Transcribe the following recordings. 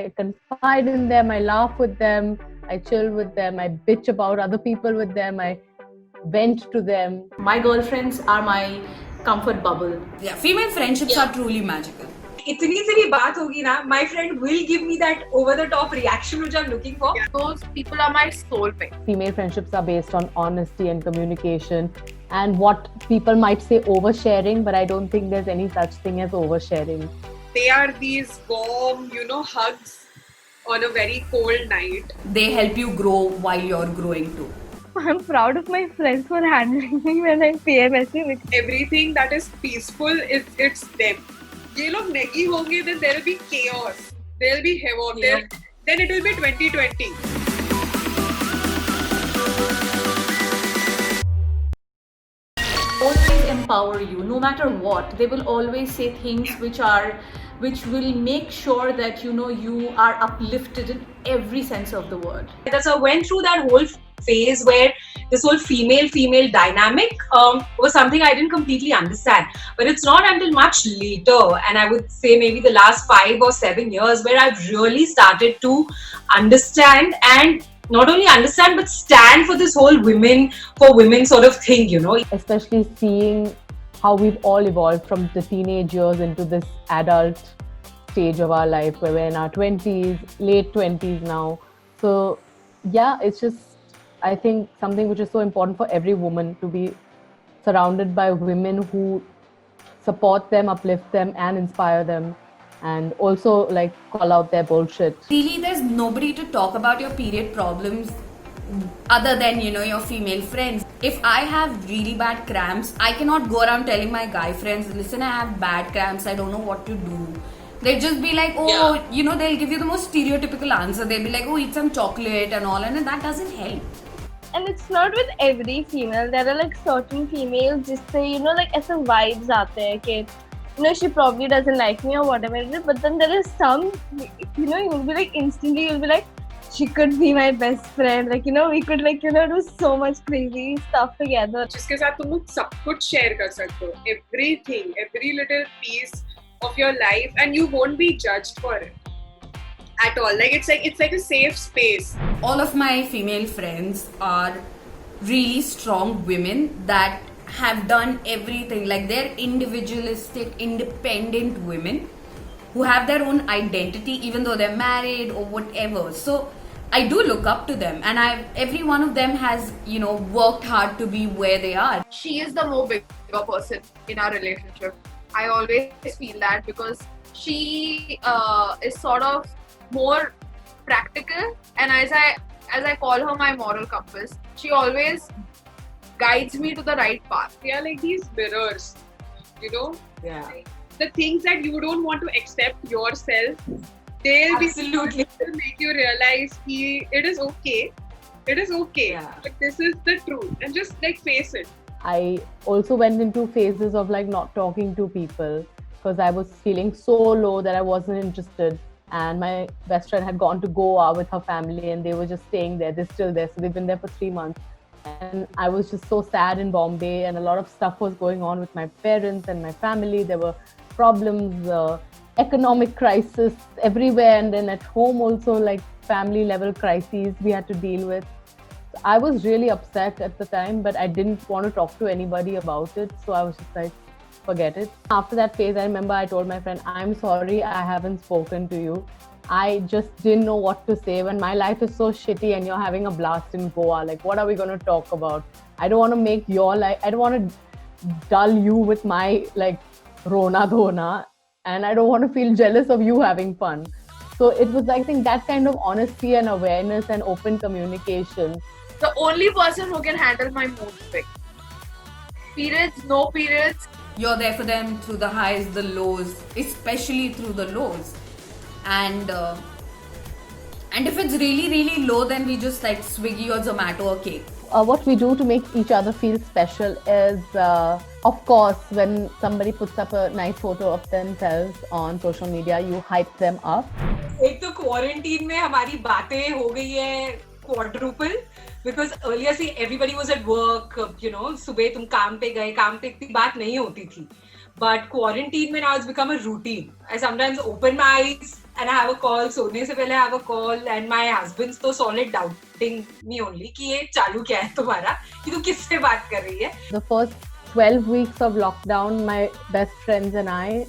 I confide in them, I laugh with them, I chill with them, I bitch about other people with them, I vent to them. My girlfriends are my comfort bubble. Yeah, female friendships are truly magical. इतनी सारी बात होगी ना, my friend will give me that over the top reaction which I'm looking for. Those people are my soulmate. Female friendships are based on honesty and communication and what people might say oversharing, but I don't think there's any such thing as oversharing. They are these warm, hugs on a very cold night. They help you grow while you're growing too. I'm proud of my friends for handling me when I'm PMSing. Everything that is peaceful, it's them. ये लोग नहीं होंगे, then there will be chaos. There will be havoc. Then it will be 2020. Always empower you, no matter what. They will always say things which will make sure that you are uplifted in every sense of the word. So I went through that whole phase where this whole female dynamic was something I didn't completely understand. But it's not until much later, and I would say maybe the last 5 or 7 years, where I've really started to understand, and not only understand but stand for this whole women for women sort of thing, Especially seeing how we've all evolved from the teenage years into this adult stage of our life where we're in our 20s, late 20s now. So yeah, it's just, I think, something which is so important for every woman, to be surrounded by women who support them, uplift them and inspire them, and also like call out their bullshit. Really, there's nobody to talk about your period problems other than your female friends. If I have really bad cramps, I cannot go around telling my guy friends, listen, I have bad cramps, I don't know what to do. They'll just be like, they'll give you the most stereotypical answer. They'll be like, eat some chocolate and all, and that doesn't help. And it's not with every female. There are like certain females just say, ऐसे vibes आते हैं कि she probably doesn't like me or whatever it is. But then there is some, you'll be like instantly, you'll be like, she could be my best friend. Like, we could do so much crazy stuff together. जिसके साथ तुम लोग सब कुछ share कर सकते हो. Everything, every little piece of your life, and you won't be judged for it at all. It's like a safe space. All of my female friends are really strong women that have done everything. Like, they're individualistic, independent women who have their own identity, even though they're married or whatever. So I do look up to them, and every one of them has worked hard to be where they are. She is the more bigger person in our relationship. I always feel that, because she is sort of more practical, and as I call her my moral compass, she always guides me to the right path. They are like these mirrors, Yeah. The things that you don't want to accept yourself, they'll Absolutely. make you realize it is okay. It is okay. Yeah. But this is the truth, and just face it. I also went into phases of like not talking to people because I was feeling so low that I wasn't interested. And my best friend had gone to Goa with her family, and they were just staying there. They're still there. So they've been there for 3 months. And I was just so sad in Bombay, and a lot of stuff was going on with my parents and my family. There were problems, economic crisis everywhere. And then at home also, like family level crises we had to deal with. So I was really upset at the time, but I didn't want to talk to anybody about it. So I was just like, forget it. After that phase, I remember I told my friend, I'm sorry I haven't spoken to you. I just didn't know what to say when my life is so shitty and you're having a blast in Goa. Like, what are we going to talk about? I don't want to make your life, I don't want to dull you with my like Rona Dhona, and I don't want to feel jealous of you having fun. So it was, I think, that kind of honesty and awareness and open communication. The only person who can handle my mood swing. Periods, no periods. You're there for them through the highs, the lows, especially through the lows. And if it's really, really low, then we just like Swiggy or Zomato or cake. What we do to make each other feel special is, of course, when somebody puts up a nice photo of themselves on social media, you hype them up. एक तो quarantine में हमारी बातें हो गई है quadruple, because earlier see everybody was at work, सुबह तुम काम पे गए, काम पे इतनी बात नहीं होती थी. But quarantine में now it's become a routine. I sometimes open my eyes and I have a call. सोने से पहले I have a call, and my husband's तो solid doubting me only कि ये चालू क्या है तुम्हारा, कि तू किससे बात कर रही है. The first 12 weeks of lockdown, my best friends and I,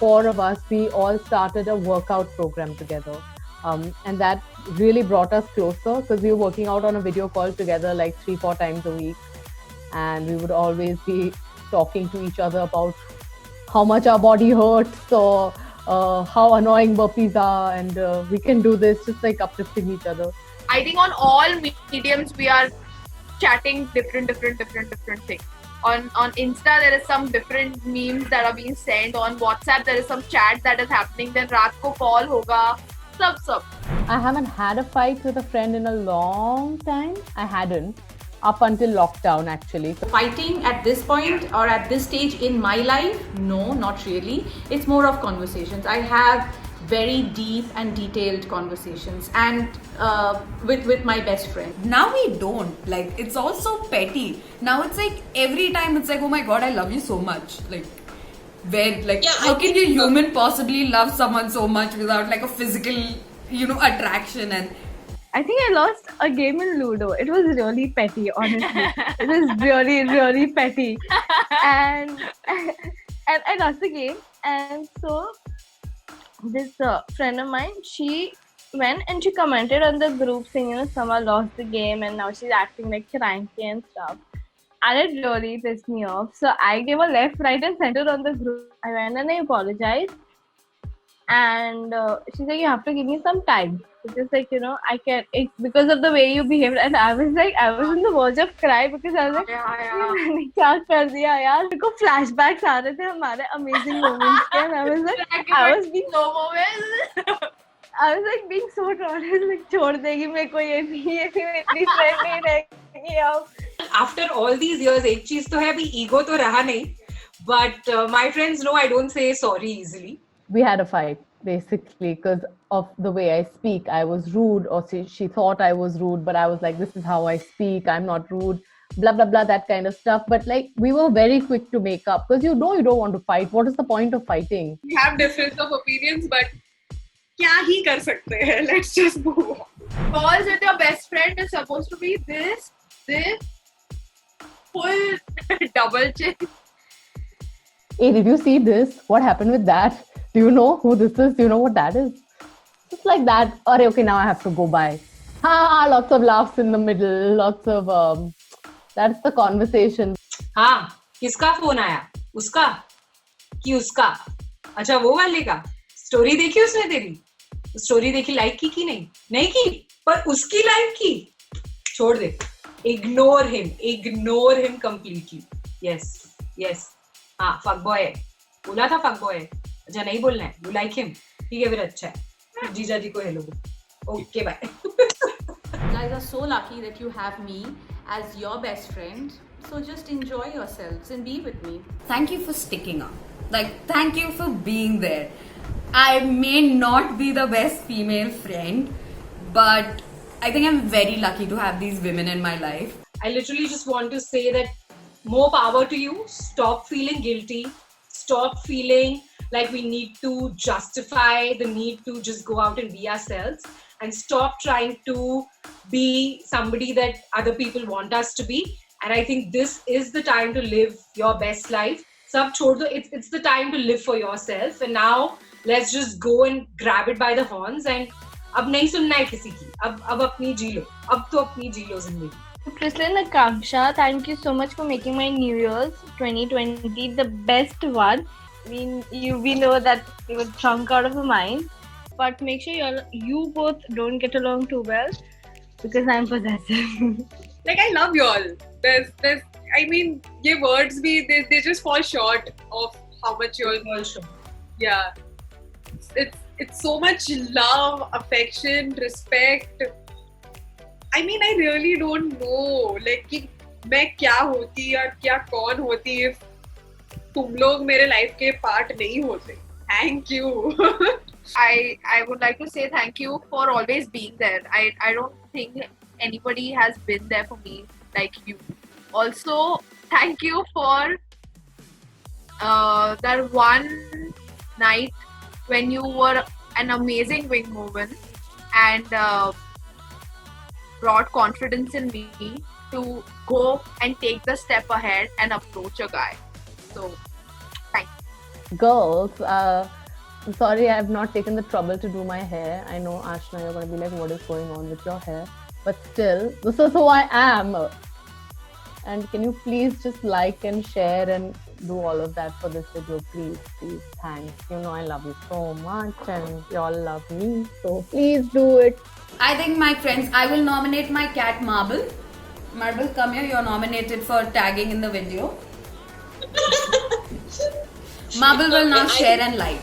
4 of us, we all started a workout program together. And that really brought us closer because we were working out on a video call together like 3-4 times a week. And we would always be talking to each other about how much our body hurts or how annoying burpees are, and we can do this, just like uplifting each other. I think on all mediums we are chatting different things. On Insta there is some different memes that are being sent. On WhatsApp there is some chat that is happening. Then raat ko call hoga. Sab. I haven't had a fight with a friend in a long time. I hadn't. Up until lockdown, actually. Fighting at this point or at this stage in my life, no, not really. It's more of conversations. I have very deep and detailed conversations, and with my best friend. Now we don't. Like, it's also petty. Now it's like every time it's like, oh my god, I love you so much. Like, where, like, how can a human possibly love someone so much without like a physical, attraction? And I think I lost a game in Ludo. It was really petty, honestly. It was really petty. And I lost the game. And so this friend of mine, she went and she commented on the group saying, someone lost the game and now she's acting like cranky and stuff. And it really pissed me off. So I gave a left, right and center on the group. I went and I apologized. And she said, you have to give me some time. Because I can't, it's because of the way you behaved. And I was on the verge of cry because I was like, मैंने क्या कर दिया यार? मेरे को flashbacks आ रहे थे हमारे amazing moments के. And I was like, I was being so honest, like छोड़ देगी मेरे को ये भी इतनी friend नहीं रहेगी अब. After all these years, एक चीज तो है अभी ego तो रहा नहीं. But my friends know I don't say sorry easily. We had a fight basically because of the way I speak. I was rude, or she thought I was rude, but I was like, this is how I speak, I'm not rude, blah blah blah, that kind of stuff. But like, we were very quick to make up because you don't want to fight. What is the point of fighting? We have difference of opinions, but क्या ही कर सकते हैं? Let's just move on. Calls with your best friend is supposed to be this full double chin. Hey, did you see this? What happened with that? Do you know who this is? Do you know what that is? Just like that. Okay, now I have to go by. Lots of laughs in the middle. Lots of that's the conversation. हाँ, किसका phone आया? उसका कि उसका? अच्छा, वो वाले का. स्टोरी देखी उसने तेरी? स्टोरी देखी, लाइक की नहीं? नहीं की, पर उसकी लाइक की. छोड़ दे. Ignore him completely. Yes. हाँ, fuckboy है. बोला था fuckboy है. अच्छा, नहीं बोलना है. You like him. ठीक है, फिर अच्छा है. जीजा जी को hello. Okay, bye. You guys are so lucky that you have me as your best friend. So just enjoy yourselves and be with me. thank you for sticking up. Like, thank you for being there. I may not be the best female friend, but I think I'm very lucky to have these women in my life. I literally just want to say that more power to you. Stop feeling guilty. Stop feeling like we need to justify the need to just go out and be ourselves, and stop trying to be somebody that other people want us to be. And I think this is the time to live your best life. Sab chhod do. It's the time to live for yourself. And now let's just go and grab it by the horns. And अब नहीं सुनना है किसी की. अब अपनी जी लो. अब तो अपनी जी लो जिंदगी. Kristlyn Akanksha, thank you so much for making my New Year's 2020 the best one. We know that we were drunk out of our mind, but make sure you both don't get along too well because I'm possessive. Like, I love y'all. I mean, your words they just fall short of how much y'all. Yeah, it's so much love, affection, respect. I mean, I really don't know, like, कि मैं क्या होती या क्या कौन होती if तुम लोग मेरे life के part नहीं होते. Thank you. I would like to say thank you for always being there. I don't think anybody has been there for me like you. Also, thank you for that one night when you were an amazing wing woman, and brought confidence in me to go and take the step ahead and approach a guy. So, thank you. Girls, I'm sorry I have not taken the trouble to do my hair. I know, Ashna, you're going to be like, what is going on with your hair? But still, this is who I am. And can you please just like and share and do all of that for this video, please? Please, thanks. You know I love you so much and you all love me. So please do it. I think, my friends, I will nominate my cat Marble. Marble, come here. You're nominated for tagging in the video. Marble will now share and like.